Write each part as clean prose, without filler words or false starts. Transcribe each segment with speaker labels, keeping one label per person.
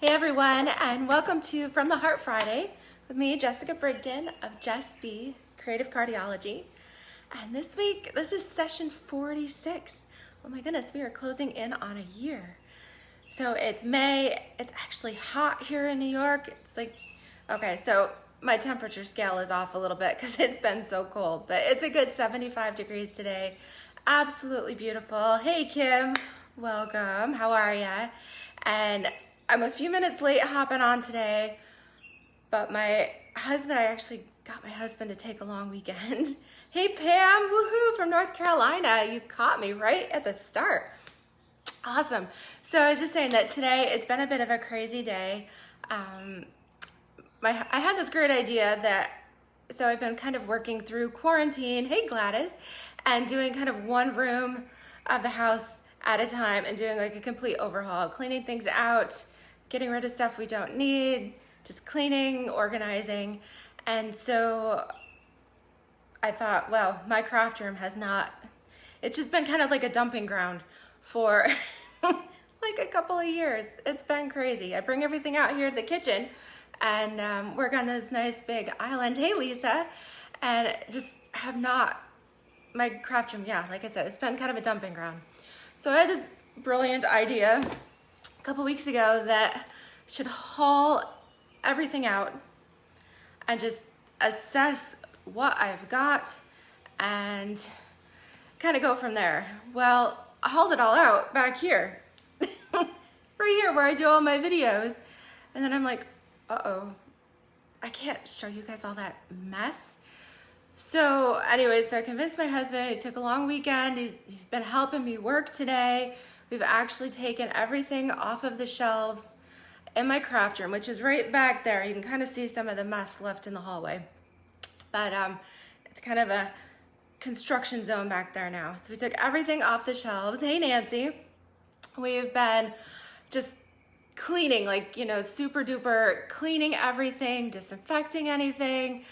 Speaker 1: Hey everyone, and welcome to From the Heart Friday with me, Jessica Brigden of Jess B, Creative Cardiology. And this week, this is session 46. Oh my goodness, we are closing in on a year. So it's May, it's actually hot here in New York. It's like, okay, so my temperature scale is off a little bit because it's been so cold, but it's a good 75 degrees today. Absolutely beautiful. Hey Kim, welcome, how are ya? And I'm a few minutes late hopping on today, but I actually got my husband to take a long weekend. Hey Pam, woohoo, from North Carolina. You caught me right at the start. Awesome. So I was just saying that today it's been a bit of a crazy day. I had this great idea so I've been kind of working through quarantine, hey Gladys, and doing kind of one room of the house at a time and doing like a complete overhaul, cleaning things out, getting rid of stuff we don't need, just cleaning, organizing. And so I thought, well, my craft room it's just been kind of like a dumping ground for like a couple of years. It's been crazy. I bring everything out here to the kitchen and work on this nice big island. Hey Lisa, and just my craft room, yeah, like I said, it's been kind of a dumping ground. So I had this brilliant idea a couple weeks ago that I should haul everything out and just assess what I've got and kind of go from there. Well, I hauled it all out back here, right here where I do all my videos. And then I'm like, uh-oh, I can't show you guys all that mess. So anyways, so I convinced my husband. He took a long weekend. He's been helping me work today. We've actually taken everything off of the shelves in my craft room, which is right back there. You can kind of see some of the mess left in the hallway. But it's kind of a construction zone back there now. So we took everything off the shelves. Hey Nancy. We've been just cleaning, like, super duper cleaning everything, disinfecting anything,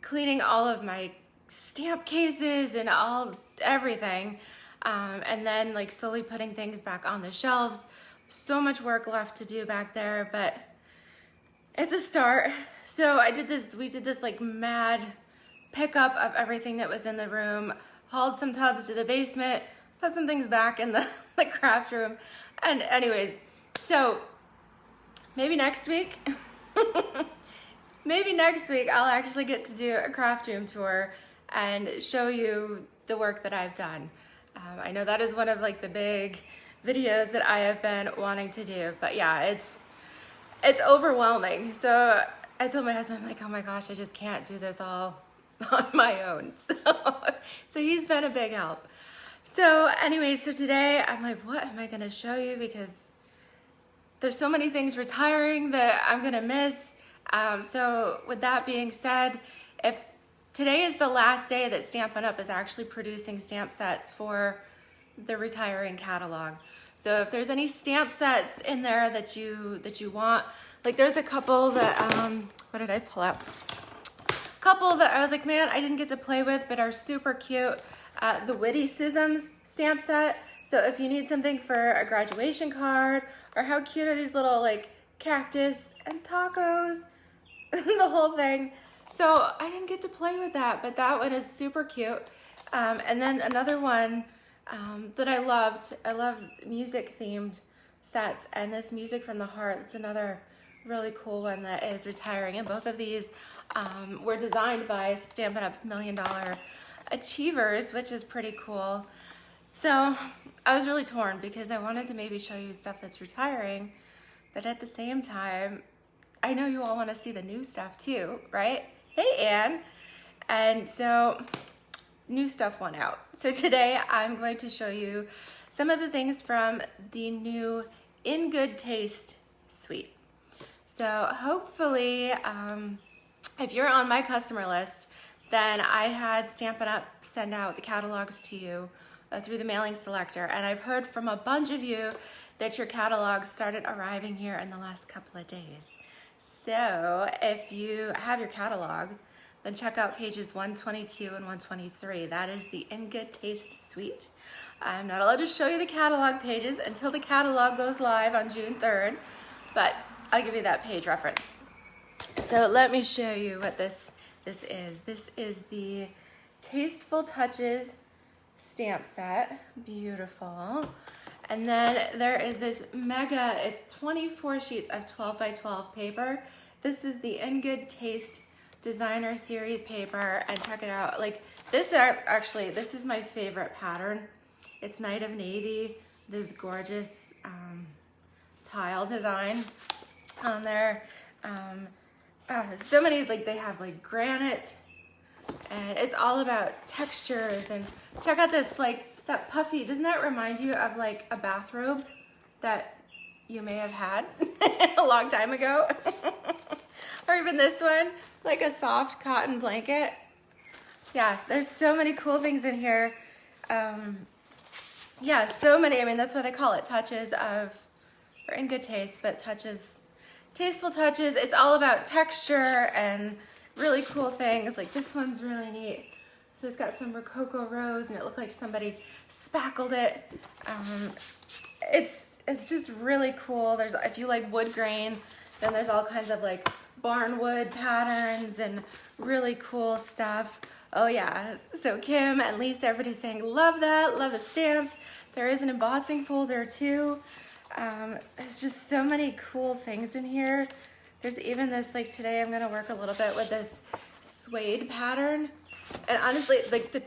Speaker 1: cleaning all of my stamp cases and everything. And then like slowly putting things back on the shelves. So much work left to do back there, but it's a start. So we did this like mad pickup of everything that was in the room, hauled some tubs to the basement, put some things back in the craft room. And anyways, so maybe next week, I'll actually get to do a craft room tour and show you the work that I've done. I know that is one of like the big videos that I have been wanting to do, but yeah, it's overwhelming. So I told my husband, I'm like, oh my gosh, I just can't do this all on my own. So he's been a big help. So anyways, so today I'm like, what am I gonna show you? Because there's so many things retiring that I'm gonna miss. So with that being said, if today is the last day that Stampin Up is actually producing stamp sets for the retiring catalog. So if there's any stamp sets in there that you want, like there's a couple that, what did I pull up? Couple that I was like, man, I didn't get to play with, but are super cute. The Witty Sisms stamp set. So if you need something for a graduation card, or how cute are these little like cactus and tacos, the whole thing. So I didn't get to play with that, but that one is super cute. And then another one that I loved music themed sets, and this Music from the Heart, it's another really cool one that is retiring. And both of these were designed by Stampin' Up's $1 Million Achievers, which is pretty cool. So I was really torn because I wanted to maybe show you stuff that's retiring, but at the same time, I know you all want to see the new stuff too, right? Hey, Anne. And so new stuff went out. So today I'm going to show you some of the things from the new In Good Taste suite. So hopefully, if you're on my customer list, then I had Stampin' Up send out the catalogs to you through the mailing selector. And I've heard from a bunch of you that your catalogs started arriving here in the last couple of days. So if you have your catalog, then check out pages 122 and 123. That is the In Good Taste suite. I'm not allowed to show you the catalog pages until the catalog goes live on June 3rd. but I'll give you that page reference. So let me show you what this is. This is the Tasteful Touches stamp set. Beautiful. And then there is this mega, it's 24 sheets of 12 by 12 paper. This is the In Good Taste Designer Series paper, and check it out. Like this actually, this is my favorite pattern. It's Night of Navy, this gorgeous tile design on there. So many, like they have like granite, and it's all about textures. And check out this, like that puffy, doesn't that remind you of like a bathrobe that you may have had a long time ago? Or even this one, like a soft cotton blanket. Yeah, there's so many cool things in here. Yeah, so many. I mean, that's why they call it touches of, or In Good Taste, but touches, tasteful touches. It's all about texture and really cool things. Like this one's really neat. So it's got some Rococo rose, and it looked like somebody spackled it. It's just really cool. There's, if you like wood grain, then there's all kinds of like barnwood patterns and really cool stuff. Oh yeah, so Kim and Lisa, everybody's saying love that, love the stamps. There is an embossing folder too. There's just so many cool things in here. There's even this, like today I'm gonna work a little bit with this suede pattern. And honestly, like the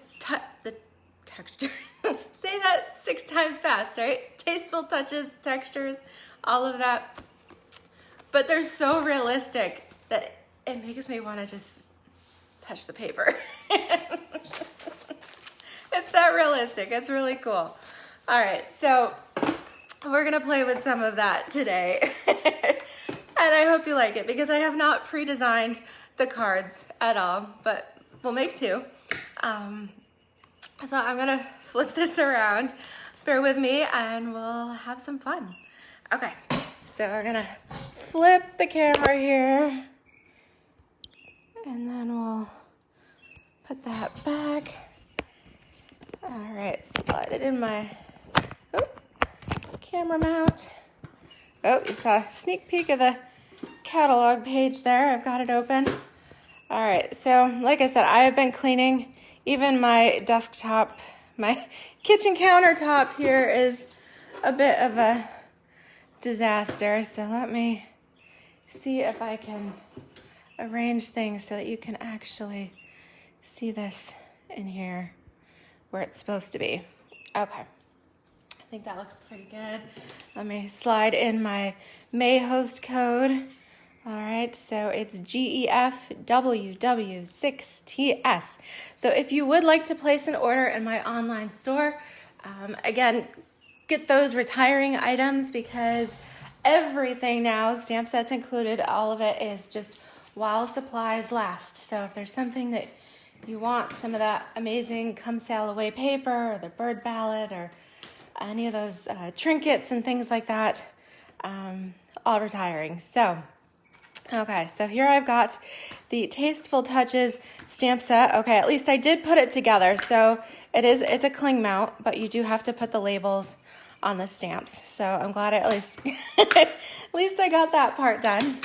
Speaker 1: texture, say that 6 times fast, right? Tasteful touches, textures, all of that. But they're so realistic that it makes me want to just touch the paper. It's that realistic. It's really cool. All right, so we're gonna play with some of that today. And I hope you like it, because I have not pre-designed the cards at all, but we'll make 2. So I'm gonna flip this around. Bear with me and we'll have some fun. Okay, so we're gonna flip the camera here, and then we'll put that back. All right, slide it in my camera mount. Oh, you saw a sneak peek of the catalog page there. I've got it open. All right, so like I said, I have been cleaning. Even my desktop, my kitchen countertop here is a bit of a disaster. So let me see if I can arrange things so that you can actually see this in here where it's supposed to be. Okay, I think that looks pretty good. Let me slide in my May host code. All right, so it's GEFWW6TS. So if you would like to place an order in my online store, again, get those retiring items, because everything now, stamp sets included, all of it is just while supplies last. So if there's something that you want, some of that amazing come sail away paper, or the bird ballad, or any of those trinkets and things like that, all retiring. So okay, so here I've got the Tasteful Touches stamp set. Okay, at least I did put it together. So it's a cling mount, but you do have to put the labels on the stamps. So I'm glad I at least I got that part done.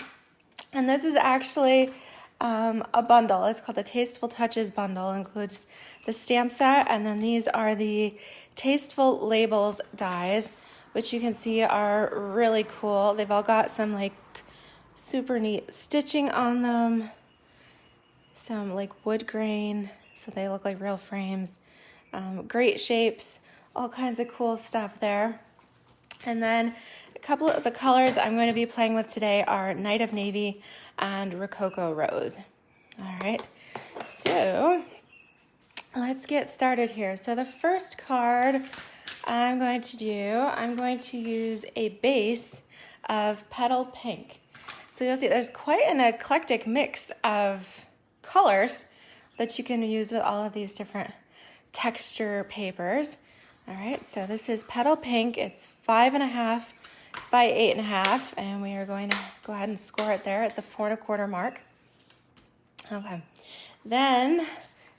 Speaker 1: And this is actually a bundle. It's called the Tasteful Touches bundle. It includes the stamp set, and then these are the Tasteful Labels dies, which you can see are really cool. They've all got some like super neat stitching on them, some like wood grain, so they look like real frames, great shapes, all kinds of cool stuff there. And then a couple of the colors I'm going to be playing with today are Night of Navy and Rococo Rose. All right, so let's get started here. So the first card I'm going to use a base of Petal Pink. So you'll see there's quite an eclectic mix of colors that you can use with all of these different texture papers. All right, so this is Petal Pink. It's 5.5 by 8.5, and we are going to go ahead and score it there at the 4 1/4 mark. Okay, then,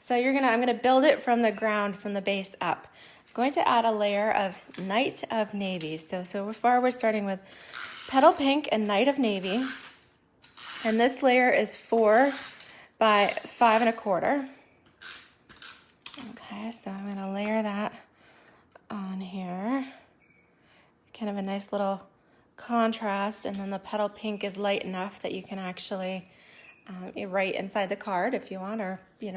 Speaker 1: so I'm gonna build it from the ground, from the base up. I'm going to add a layer of Night of Navy. So far we're starting with Petal Pink and Night of Navy. And this layer is 4 by 5 1/4. Okay, so I'm gonna layer that on here. Kind of a nice little contrast, and then the Petal Pink is light enough that you can actually write inside the card if you want, or you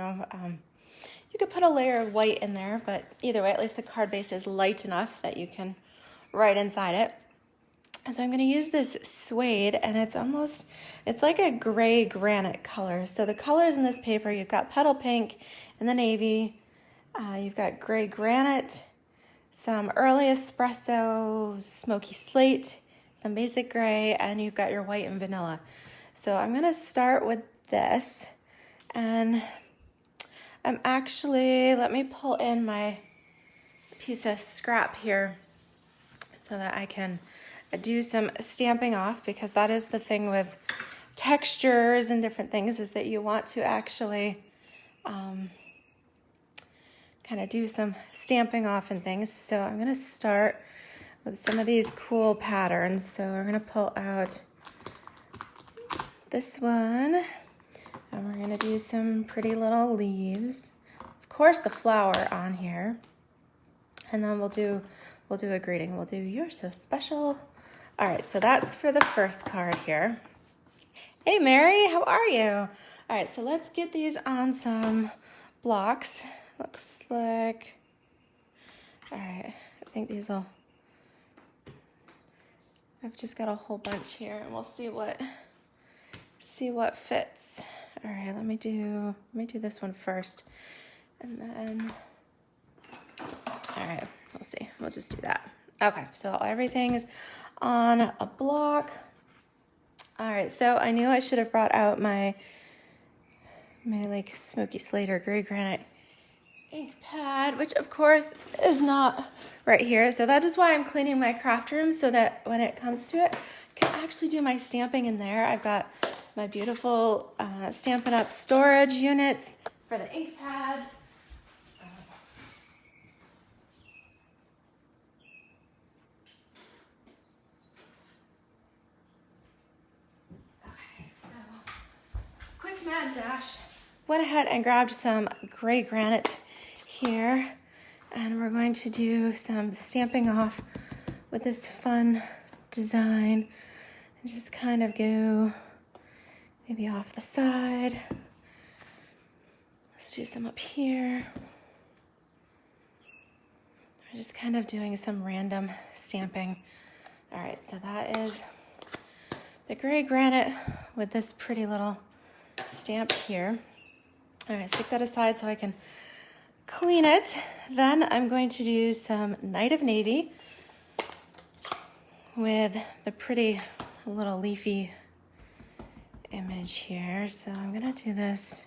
Speaker 1: could put a layer of white in there, but either way, at least the card base is light enough that you can write inside it. So I'm going to use this suede, and it's like a gray granite color. So the colors in this paper, you've got Petal Pink and the navy, you've got gray granite, some early espresso, smoky slate, some basic gray, and you've got your white and vanilla. So I'm going to start with this, and let me pull in my piece of scrap here so that I can do some stamping off, because that is the thing with textures and different things, is that you want to actually kind of do some stamping off and things. So I'm going to start with some of these cool patterns. So we're going to pull out this one, and we're going to do some pretty little leaves. Of course, the flower on here, and then we'll do a greeting. We'll do "You're so special." All right, so that's for the first card here. Hey, Mary, how are you? All right, so let's get these on some blocks. Looks like, all right, I think these will, I've just got a whole bunch here, and we'll see what fits. All right, let me do this one first, and then, all right, we'll see. We'll just do that. Okay, so everything is on a block. All right, so I knew I should have brought out my like smoky slate or gray granite ink pad, which of course is not right here. So that is why I'm cleaning my craft room, so that when it comes to it, I can actually do my stamping in there. I've got my beautiful Stampin' Up storage units for the ink pads. Mad dash. Went ahead and grabbed some gray granite here, and we're going to do some stamping off with this fun design, and just kind of go maybe off the side. Let's do some up here. We're just kind of doing some random stamping. All right, so that is the gray granite with this pretty little stamp here. All right, stick that aside so I can clean it. Then I'm going to do some Night of Navy with the pretty little leafy image here. So I'm gonna do this.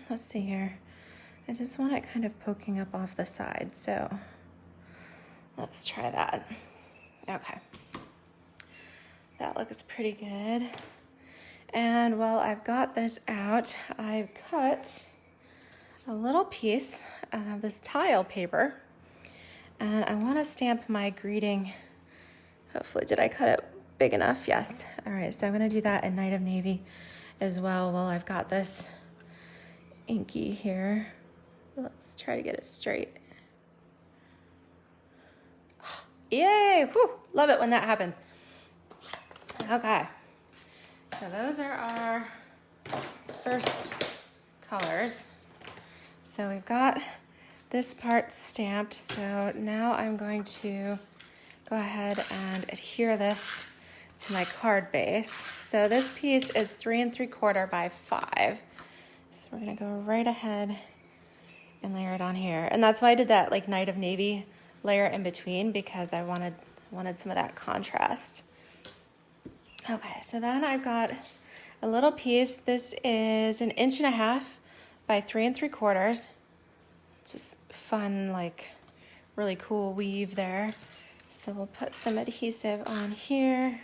Speaker 1: Let's see here. I just want it kind of poking up off the side. So let's try that. Okay. That looks pretty good. And while I've got this out, I've cut a little piece of this tile paper, and I want to stamp my greeting. Hopefully, did I cut it big enough? Yes. All right, so I'm going to do that in Night of Navy as well while I've got this inky here. Let's try to get it straight. Yay! Whew, love it when that happens. Okay. So those are our first colors. So we've got this part stamped. So now I'm going to go ahead and adhere this to my card base. So this piece is 3 3/4 by 5. So we're gonna go right ahead and layer it on here. And that's why I did that like Night of Navy layer in between, because I wanted some of that contrast. Okay, so then I've got a little piece. This is 1.5 inches by 3 3/4. Just fun, like really cool weave there. So we'll put some adhesive on here.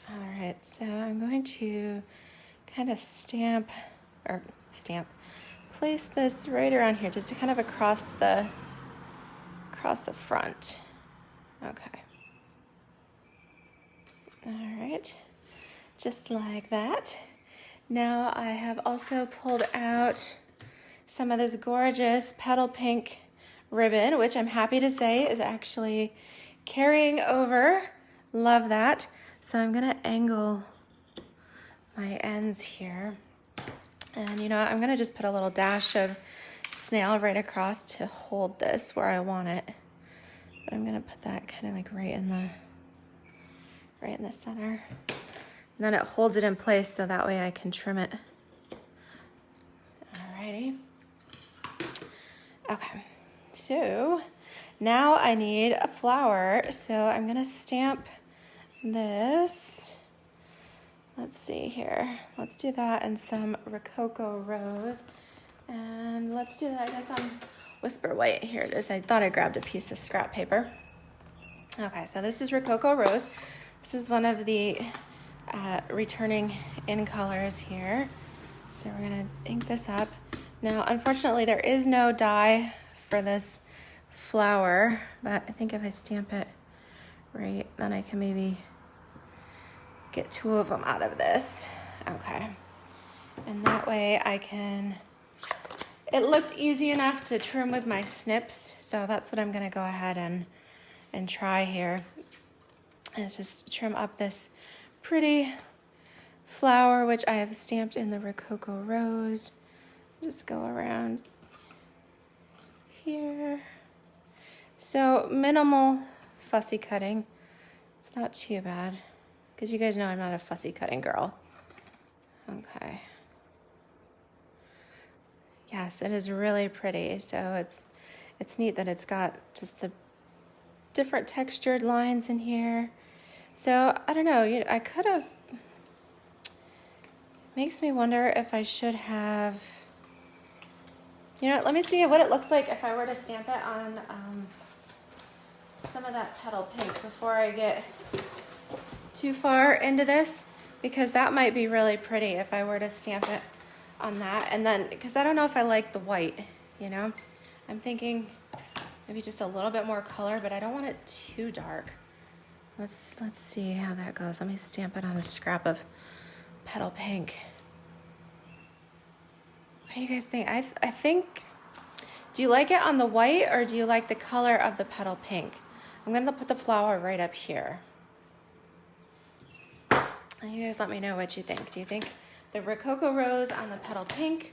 Speaker 1: All right, so I'm going to kind of place this right around here, just to kind of across the front. Okay. All right, just like that. Now I have also pulled out some of this gorgeous petal pink ribbon, which I'm happy to say is actually carrying over. Love that. So I'm gonna angle my ends here. And you know, I'm gonna just put a little dash of snail right across to hold this where I want it. But I'm gonna put that kind of like right in the center. And then it holds it in place so that way I can trim it. Alrighty. Okay, so now I need a flower. So I'm gonna stamp this. Let's see here. Let's do that and some Rococo Rose. And let's do that, I guess, on Whisper White. Here it is. I thought I grabbed a piece of scrap paper. Okay, so this is Rococo Rose. This is one of the returning in colors here. So we're gonna ink this up. Now, unfortunately, there is no die for this flower, but I think if I stamp it right, then I can maybe get 2 of them out of this. Okay, and that way I can, it looked easy enough to trim with my snips, so that's what I'm gonna go ahead and try here. Is just trim up this pretty flower, which I have stamped in the Rococo Rose. Just go around here. So minimal fussy cutting. It's not too bad, because you guys know I'm not a fussy cutting girl. Okay. Yes, it is really pretty. So it's neat that it's got just the different textured lines in here. So I don't know, I could have, makes me wonder if I should have, let me see what it looks like if I were to stamp it on some of that petal pink before I get too far into this, because that might be really pretty if I were to stamp it on that. And then, because I don't know if I like the white, I'm thinking maybe just a little bit more color, but I don't want it too dark. Let's see how that goes. Let me stamp it on a scrap of petal pink. What do you guys think? I think, do you like it on the white or do you like the color of the petal pink? I'm gonna put the flower right up here. And you guys let me know what you think. Do you think the Rococo Rose on the petal pink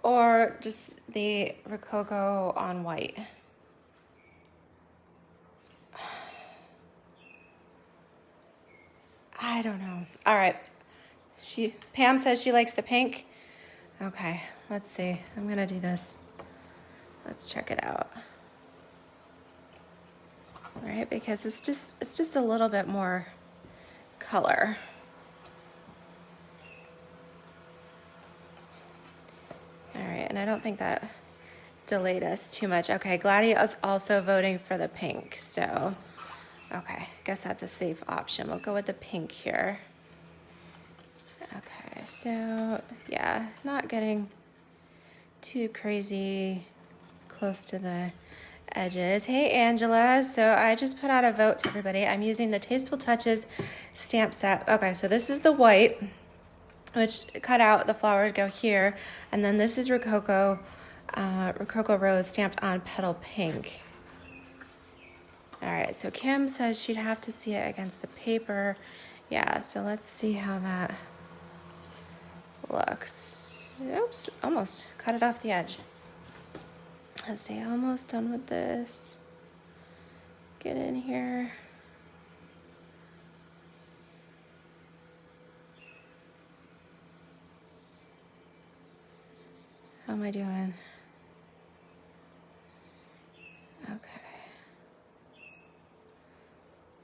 Speaker 1: or just the Rococo on white? I don't know. All right. Pam says she likes the pink. Okay, let's see. I'm gonna do this. Let's check it out. All right, because it's just a little bit more color. All right, and I don't think that delayed us too much. Okay, Gladys is also voting for the pink, so okay, guess that's a safe option. We'll go with the pink here. Okay, so yeah, not getting too crazy close to the edges. Hey, Angela. So I just put out a vote to everybody. I'm using the Tasteful Touches stamp set. Okay, so this is the white, which cut out the flower to go here. And then this is Rococo Rose stamped on petal pink. All right, so Kim says she'd have to see it against the paper. Yeah, so let's see how that looks. Oops, almost cut it off the edge. Let's see, almost done with this. Get in here. How am I doing? Okay.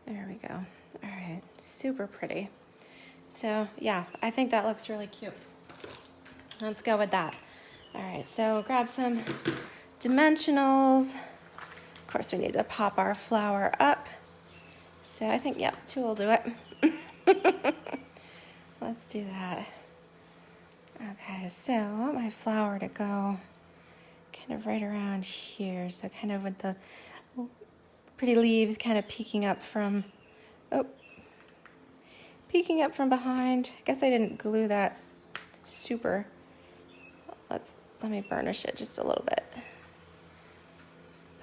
Speaker 1: There we go. All right, super pretty. So yeah, I think that looks really cute. Let's go with that. All right, so grab some dimensionals. Of course, we need to pop our flower up. So I think, yep, 2 will do it. Let's do that. Okay, so I want my flower to go kind of right around here. So kind of with the pretty leaves kind of peeking up from, peeking up from behind. I guess I didn't glue that super. Let me burnish it just a little bit.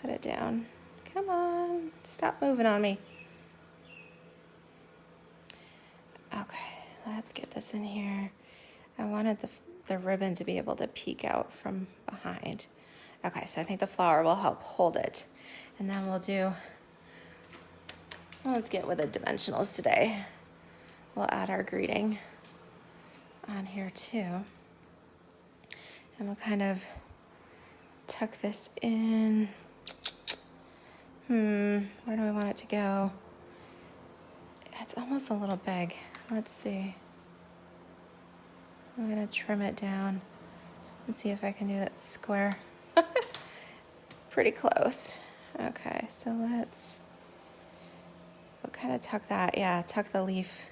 Speaker 1: Put it down. Come on, stop moving on me. Okay, let's get this in here. I wanted the ribbon to be able to peek out from behind. Okay, so I think the flower will help hold it. And then we'll do, let's get with the dimensionals today. We'll add our greeting on here too. And we'll kind of tuck this in. Where do I want it to go? It's almost a little big. Let's see. I'm gonna trim it down and see if I can do that square. Pretty close. Okay, so we'll kind of tuck that, yeah, tuck the leaf,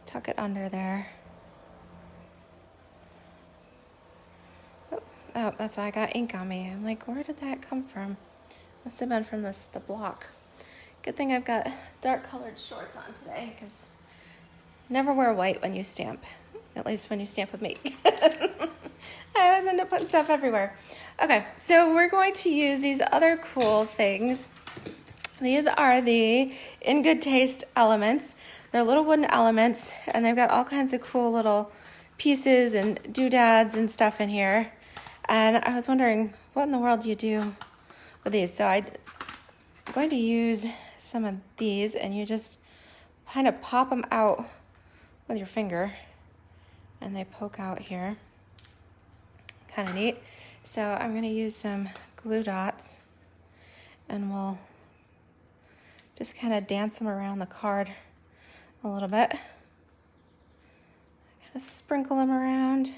Speaker 1: tuck it under there. Oh, that's why I got ink on me. I'm like, where did that come from? Must have been from the block. Good thing I've got dark colored shorts on today, because never wear white when you stamp. At least when you stamp with me. I always end up putting stuff everywhere. Okay, so we're going to use these other cool things. These are the In Good Taste elements. They're little wooden elements, and they've got all kinds of cool little pieces and doodads and stuff in here. And I was wondering, what in the world do you do with these? So I'm going to use some of these, and you just kind of pop them out with your finger, and they poke out here. Kind of neat. So I'm going to use some glue dots, and we'll just kind of dance them around the card a little bit. Kind of sprinkle them around.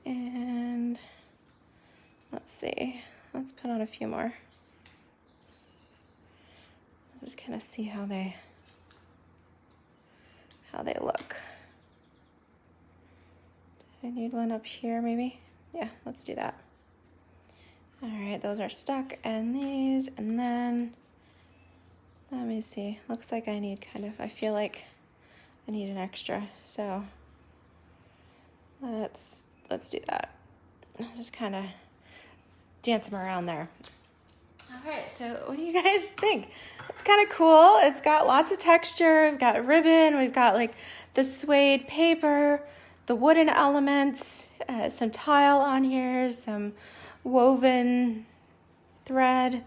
Speaker 1: And let's see, let's put on a few more. Just kind of see how they look. Do I need one up here maybe? Yeah, let's do that. All right, those are stuck, and these, and then let me see. Looks like I need I feel like I need an extra, so let's do that. Just kind of dance them around there. All right, so what do you guys think? It's kind of cool. It's got lots of texture. We've got ribbon. We've got like the suede paper, the wooden elements, some tile on here, some woven thread.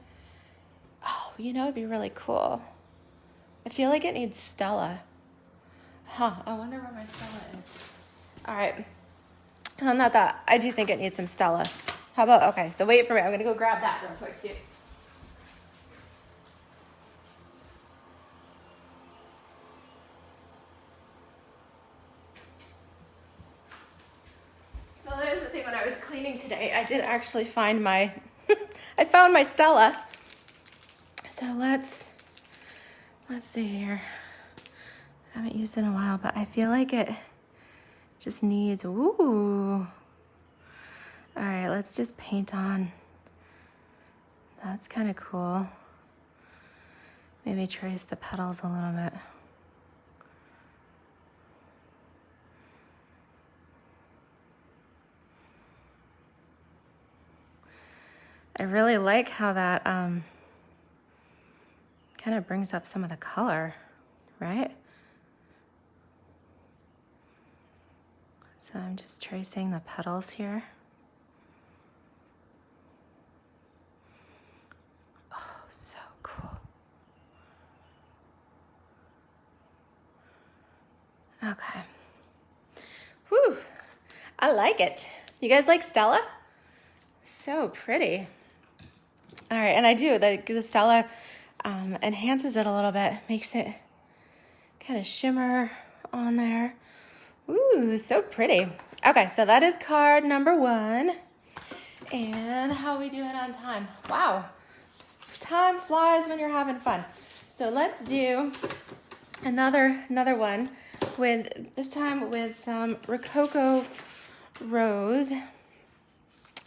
Speaker 1: Oh, it'd be really cool. I feel like it needs Stella. I wonder where my Stella is. All right. Not that. I do think it needs some Stella. How about, okay, so wait for me. I'm going to go grab that real quick too. So there's the thing, when I was cleaning today, I did actually find my, I found my Stella. So let's see here. I haven't used it in a while, but I feel like it just needs, ooh. All right, let's just paint on. That's kind of cool. Maybe trace the petals a little bit. I really like how that kind of brings up some of the color, right? So I'm just tracing the petals here. Oh, so cool. Okay. Whew, I like it. You guys like Stella? So pretty. All right, and I do, the Stella enhances it a little bit, makes it kind of shimmer on there. Ooh, so pretty. Okay, so that is card number 1. And how are we doing on time? Wow, time flies when you're having fun. So let's do another one with, this time with some Rococo rose.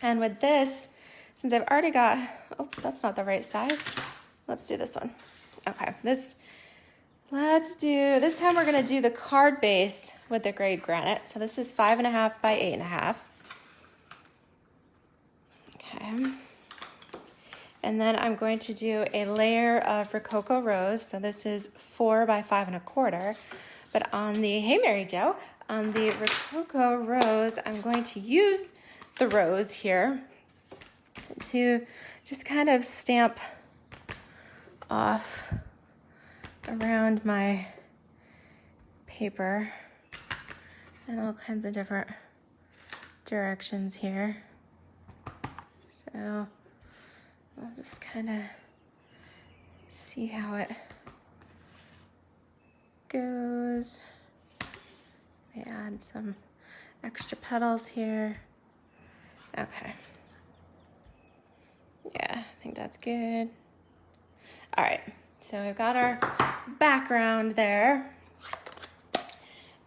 Speaker 1: And with this, since I've already got, oops, that's not the right size. Let's do this one. Okay, this time we're gonna do the card base with the grade granite. So this is 5.5 by 8.5. Okay. And then I'm going to do a layer of Rococo rose. So this is 4 by 5.25. But on the, hey Mary Jo, on the Rococo rose, I'm going to use the rose here to just kind of stamp off around my paper in all kinds of different directions here. So I'll just kind of see how it goes. I add some extra petals here. Okay. Yeah, I think that's good. All right, so we've got our background there.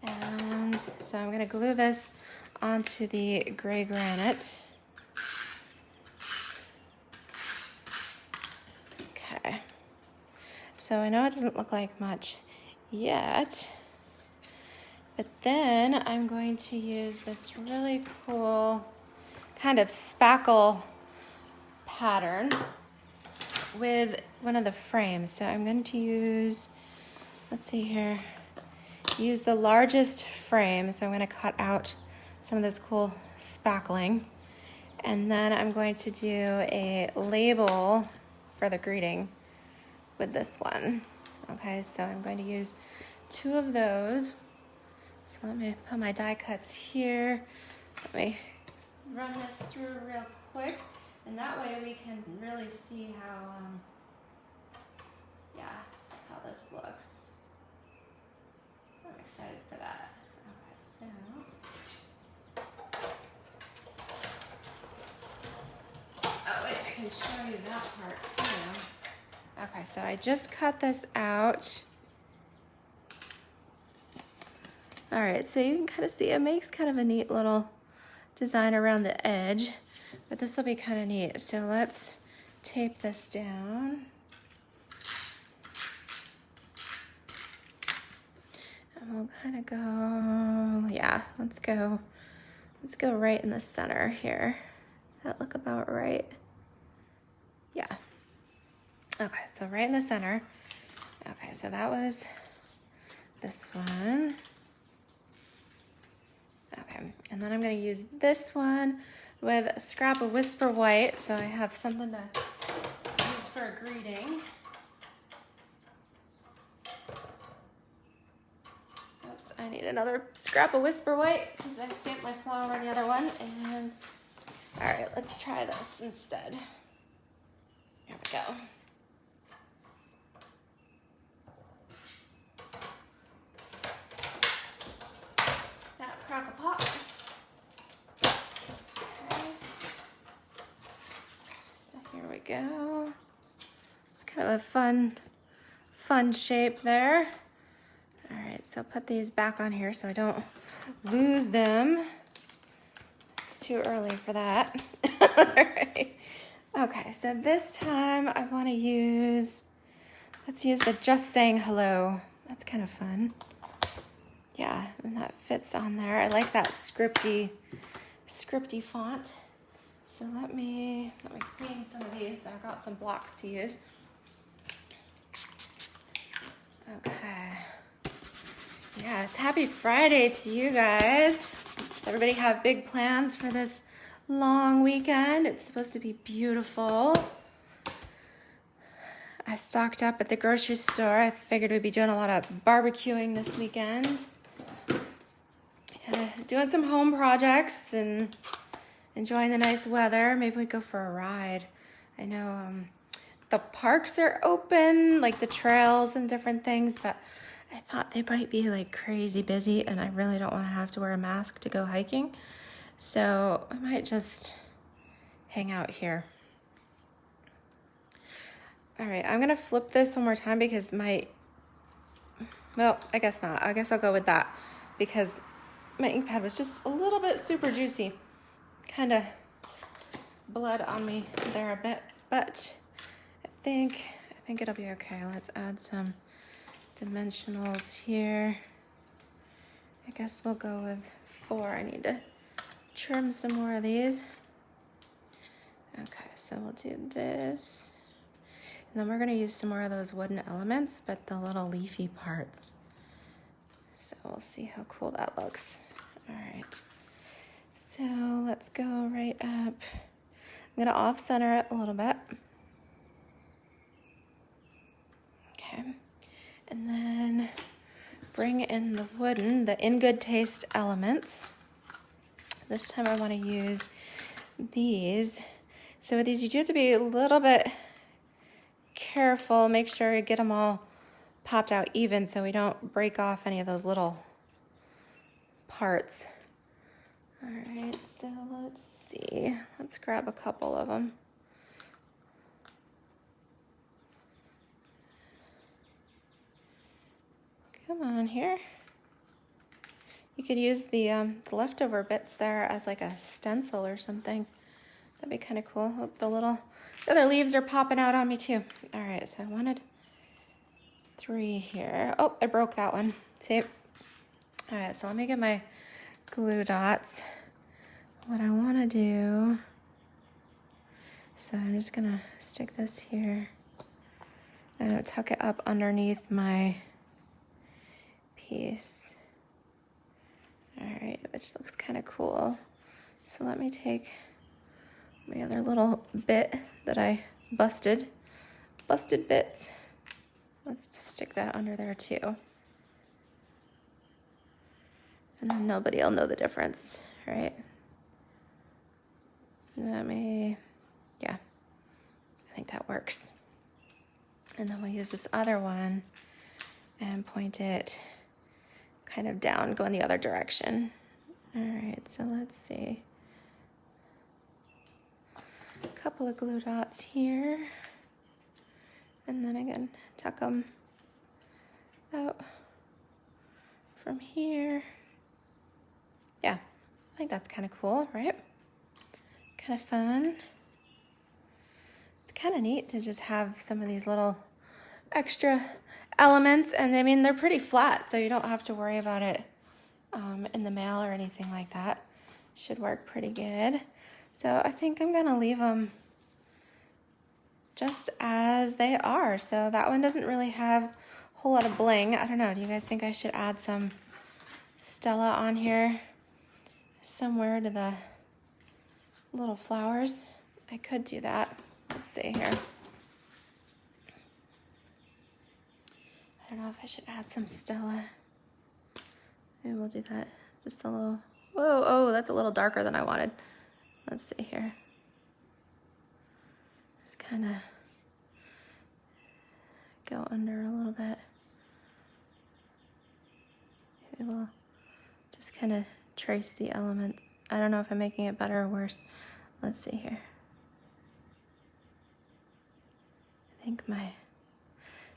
Speaker 1: And so I'm gonna glue this onto the gray granite. Okay, so I know it doesn't look like much yet, but then I'm going to use this really cool kind of spackle pattern with one of the frames. So I'm going to use, let's see here, use the largest frame. So I'm going to cut out some of this cool spackling. And then I'm going to do a label for the greeting with this one. Okay, so I'm going to use 2 of those. So let me put my die cuts here. Let me run this through real quick. And that way we can really see how, how this looks. I'm excited for that. Okay, so. Oh wait, I can show you that part too. Okay, so I just cut this out. All right, so you can kind of see it makes kind of a neat little design around the edge. But this will be kind of neat. So let's tape this down. And we'll kind of go, yeah, let's go right in the center here. That look about right? Yeah. Okay, so right in the center. Okay, so that was this one. Okay, and then I'm gonna use this one with a scrap of Whisper White, so I have something to use for a greeting. Oops, I need another scrap of Whisper White because I stamped my flower on the other one. And all right, let's try this instead. Here we go. Snap, crackle, pop. Here we go. It's kind of a fun shape there. All right, so put these back on here so I don't lose them. It's too early for that. All right. Okay, so this time I want to use, let's use the Just Saying Hello. That's kind of fun. Yeah, and that fits on there. I like that scripty font. So let me clean some of these. I've got some blocks to use. Okay. Yes, happy Friday to you guys. Does everybody have big plans for this long weekend? It's supposed to be beautiful. I stocked up at the grocery store. I figured we'd be doing a lot of barbecuing this weekend. Doing some home projects and enjoying the nice weather. Maybe we'd go for a ride. I know the parks are open, like the trails and different things, but I thought they might be like crazy busy and I really don't want to have to wear a mask to go hiking. So I might just hang out here. All right, I'm gonna flip this one more time because well, I guess not. I guess I'll go with that because my ink pad was just a little bit super juicy. Kind of bled on me there a bit, but I think it'll be okay. Let's add some dimensionals here. I guess we'll go with 4. I need to trim some more of these. Okay, so we'll do this. And then we're gonna use some more of those wooden elements, but the little leafy parts. So we'll see how cool that looks. All right, so let's go right up. I'm gonna off-center it a little bit. Okay, and then bring in the wooden, the In Good Taste elements. This time I wanna use these. So with these, you do have to be a little bit careful. Make sure you get them all popped out even so we don't break off any of those little parts. All right, so let's see. Let's grab a couple of them. Come on here. You could use the leftover bits there as like a stencil or something. That'd be kind of cool. Oh, the other leaves are popping out on me too. All right, so I wanted 3 here. Oh, I broke that one. See? All right, so let me get my glue dots. What I want to do, so I'm just gonna stick this here and tuck it up underneath my piece. All right, which looks kind of cool. So let me take my other little bit that I busted bits. Let's just stick that under there too. And then nobody will know the difference, right? Yeah, I think that works. And then we'll use this other one and point it kind of down, go in the other direction. All right, so let's see. A couple of glue dots here. And then again, tuck them out from here. Yeah, I think that's kind of cool, right? Kind of fun. It's kind of neat to just have some of these little extra elements, and I mean, they're pretty flat, so you don't have to worry about it in the mail or anything like that. Should work pretty good. So I think I'm gonna leave them just as they are. So that one doesn't really have a whole lot of bling. I don't know, do you guys think I should add some Stella on here somewhere to the little flowers? I could do that. Let's see here. I don't know if I should add some Stella. Maybe we'll do that just a little. Whoa, oh, that's a little darker than I wanted. Let's see here. Just kind of go under a little bit. Maybe we'll just kind of trace the elements. I don't know if I'm making it better or worse. Let's see here. I think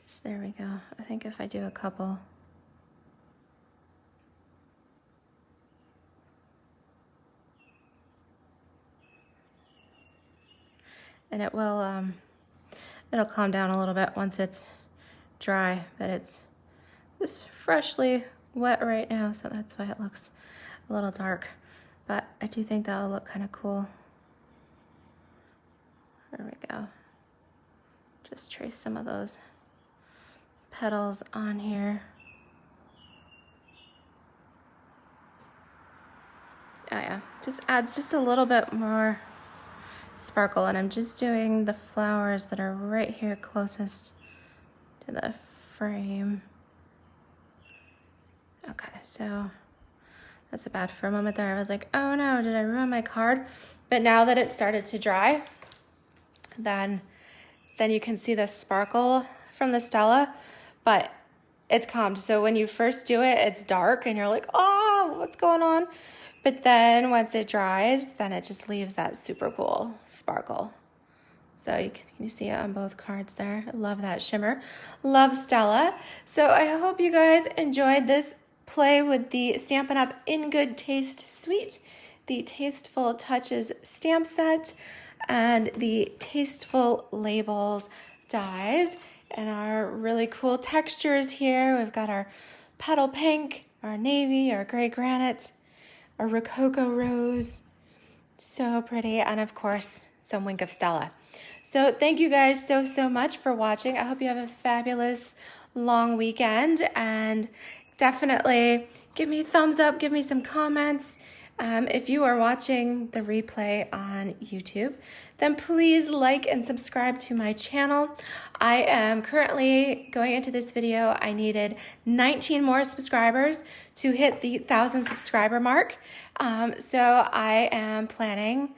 Speaker 1: so there we go. I think if I do a couple. And it will, it'll calm down a little bit once it's dry, but it's just freshly wet right now, so that's why it looks a little dark. But I do think that'll look kind of cool. There we go. Just trace some of those petals on here. Oh yeah, just adds just a little bit more sparkle, and I'm just doing the flowers that are right here closest to the frame. Okay, so that's bad. For a moment there I was like, oh no, did I ruin my card? But now that it started to dry, then you can see the sparkle from the Stella, but it's calmed. So when you first do it, it's dark and you're like, oh, what's going on? But then once it dries, then it just leaves that super cool sparkle. So you see it on both cards there. I love that shimmer. Love Stella. So I hope you guys enjoyed this play with the Stampin' Up! In Good Taste Suite, the Tasteful Touches stamp set, and the Tasteful Labels dies, and our really cool textures here. We've got our petal pink, our navy, our gray granite, our rococo rose. So pretty, and of course, some Wink of Stella. So thank you guys so much for watching. I hope you have a fabulous long weekend, and definitely give me a thumbs up, give me some comments. If you are watching the replay on YouTube, then please like and subscribe to my channel. I am currently going into this video. I needed 19 more subscribers to hit the 1,000 subscriber mark. So I am planning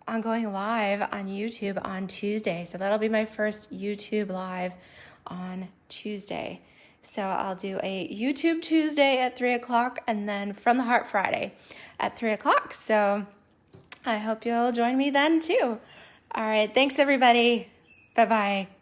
Speaker 1: on going live on YouTube on Tuesday. So that'll be my first YouTube live on Tuesday. So I'll do a YouTube Tuesday at 3 o'clock and then From the Heart Friday at 3 o'clock. So I hope you'll join me then too. All right, thanks everybody. Bye-bye.